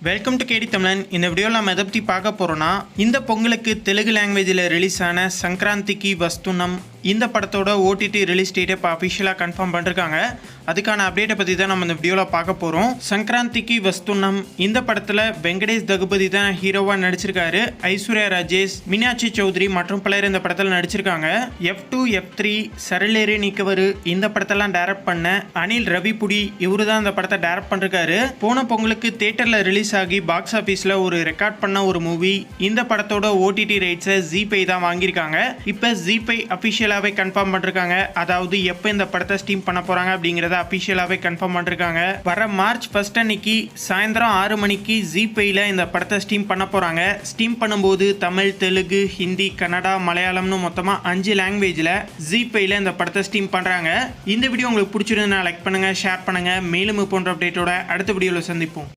Welcome to கேடி தமிழன். இந்த வீடியோவில் நம்ம எதை பற்றி பார்க்க போகிறோன்னா, இந்த பொங்கலுக்கு தெலுங்கு லாங்குவேஜில் ரிலீஸ் ஆன சங்கராந்திக்கு வஸ்துனம் இந்த படத்தோட ஓடிடி ரிலீஸ் டேட்டை இப்போ அஃபிஷியலாக கன்ஃபார்ம் பண்ணிருக்காங்க. அதுக்கான அப்டேட்டை பற்றி தான் நம்ம இந்த வீடியோவில் பார்க்க போகிறோம். சங்கராந்திக்கு வஸ்துனம் இந்த படத்தில் வெங்கடேஷ் தகுபதி தான் ஹீரோவாக நடிச்சிருக்காரு. ஐஸ்வர்யா ராஜேஷ், மீனாட்சி சௌத்ரி மற்றும் பலர் இந்த படத்தில் நடிச்சிருக்காங்க. F2 F3 சரளேரி நிக்கவரு இந்த படத்தெல்லாம் டைரக்ட் பண்ண அனில் ரவிபுடி இவரு தான் இந்த படத்தை டைரக்ட் பண்ணிருக்காரு. போன பொங்கலுக்கு தியேட்டரில் ரிலீஸ் ஆகி பாக்ஸ் ஆஃபீஸில் ஒரு ரெக்கார்ட் பண்ண ஒரு மூவி. இந்த படத்தோட ஓடிடி ரைட்ஸை ஜீபை தான் வாங்கியிருக்காங்க. இப்போ ஜீபை அஃபிஷியலாகவே கன்ஃபார்ம் பண்ணிருக்காங்க. அதாவது எப்போ இந்த படத்தை ஸ்ட்ரீம் பண்ண போகிறாங்க அப்படிங்கிறத அஃபிஷியலாகவே கன்ஃபார்ம் பண்ணிருக்காங்க. வர மார்ச் 1 அன்னைக்கு சாயந்தரம் 6 மணிக்கு ஜீபையில் இந்த படத்தை ஸ்ட்ரீம் பண்ண போகிறாங்க. ஸ்ட்ரீம் பண்ணும்போது தமிழ், தெலுங்கு, ஹிந்தி, கன்னடா, மலையாளம்னு மொத்தமாக 5 லாங்குவேஜில் ஜீபையில் இந்த படத்தை ஸ்ட்ரீம் பண்ணுறாங்க. இந்த வீடியோ உங்களுக்கு பிடிச்சிருந்தா லைக் பண்ணுங்கள், ஷேர் பண்ணுங்கள். மேலும் போன்ற அப்டேட்டோட அடுத்த வீடியோவில் சந்திப்போம்.